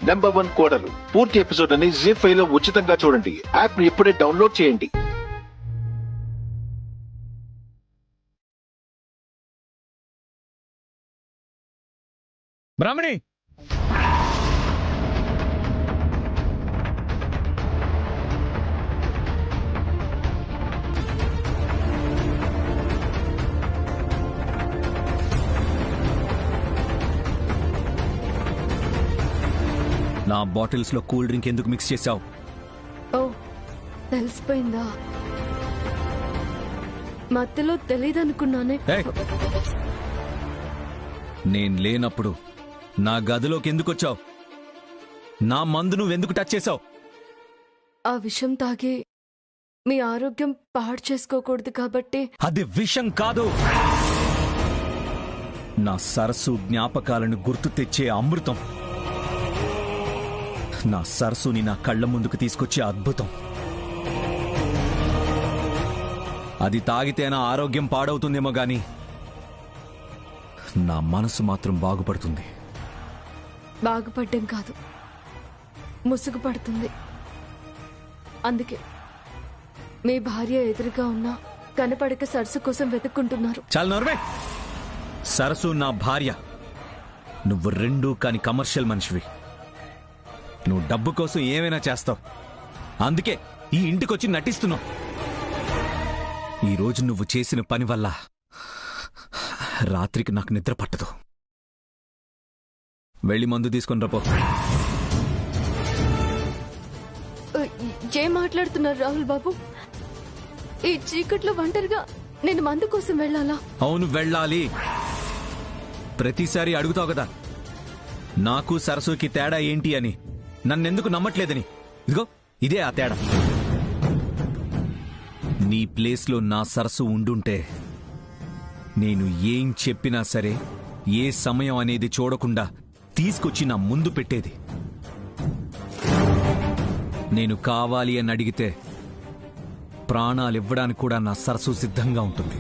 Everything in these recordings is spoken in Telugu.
#1 కోడలు పూర్తి ఎపిసోడ్ అని జీ5 లో ఉచితంగా చూడండి. యాప్ ని ఇప్పుడే డౌన్లోడ్ చేయండి. బ్రాహ్మణి, నా బాటిల్స్ లో కూల్ డ్రింక్ ఎందుకు మిక్స్ చేశావు? ఓ, తెలిసిపోయిందా? మధ్యలో తెలీదనుకున్నానే. నేను లేనప్పుడు నా గదిలోకి ఎందుకు వచ్చావు? నా మందు నువ్వెందుకు టచ్ చేశావు? ఆ విషం తాగి మీ ఆరోగ్యం పాడు చేసుకోకూడదు కాబట్టి. అది విషం కాదు, నా సరస్సు జ్ఞాపకాలను గుర్తు తెచ్చే అమృతం. నా సరస్సుని నా కళ్ళ ముందుకు తీసుకొచ్చే అద్భుతం. అది తాగితే నా ఆరోగ్యం పాడవుతుందేమో గాని నా మనసు మాత్రం బాగుపడుతుంది. బాగుపడ్డం కాదు, ముసుగు పడుతుంది. అందుకే మీ భార్య ఎదురుగా ఉన్నా కనపడక సరస్సు కోసం వెతుక్కుంటున్నారు. చాలా నోర్మే. సరస్సు నా భార్య, నువ్వు రెండూ కాని కమర్షియల్ మనిషివి. నువ్వు డబ్బు కోసం ఏమైనా చేస్తావు, అందుకే ఈ ఇంటికొచ్చి నటిస్తున్నావు. ఈరోజు నువ్వు చేసిన పని వల్ల రాత్రికి నాకు నిద్ర పట్టదు. వెళ్ళి మందు తీసుకొని రాపో. ఏం మాట్లాడుతున్నారు రాహుల్ బాబు? ఈ చీకట్లో ఒంటరిగా నేను మందు కోసం వెళ్ళాలా? అవును, వెళ్ళాలి. ప్రతిసారి అడుగుతావు కదా నాకు సరస్సుకి తేడా ఏంటి అని, నన్నెందుకు నమ్మట్లేదని. ఇదిగో ఇదే ఆ తేడా. నీ ప్లేస్లో నా సరస్సు ఉండుంటే నేను ఏం చెప్పినా సరే ఏ సమయం అనేది చూడకుండా తీసుకొచ్చి నా ముందు పెట్టేది. నేను కావాలి అని అడిగితే ప్రాణాలివ్వడానికి కూడా నా సరస్సు సిద్ధంగా ఉంటుంది.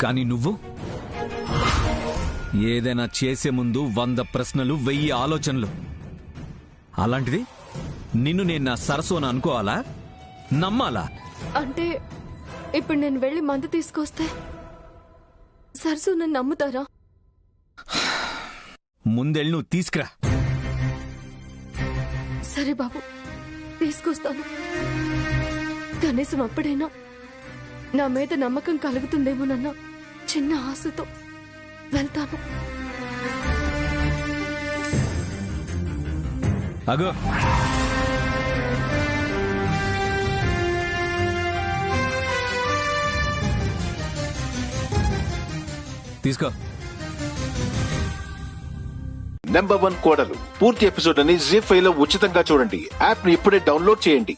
కానీ నువ్వు ఏదైనా చేసే ముందు 100 ప్రశ్నలు, 1000 ఆలోచనలు. అలాంటిది నిన్ను నేను నా సరస్సు అని అనుకోవాలా, నమ్మాలా? అంటే ఇప్పుడు నేను వెళ్ళి మందు తీసుకొస్తే సరస్సు నన్ను నమ్ముతారా? ముందెళ్ళి నువ్వు తీసుకురా. సరే బాబు, తీసుకొస్తాను. కనీసం అప్పుడైనా నా మీద నమ్మకం కలుగుతుందేమోనన్న చిన్న ఆశతో వెళ్తాను. అగో, తీసుకో. #1 కోడలు పూర్తి ఎపిసోడ్ అని జీ5 లో ఉచితంగా చూడండి. యాప్ ని ఇప్పుడే డౌన్లోడ్ చేయండి.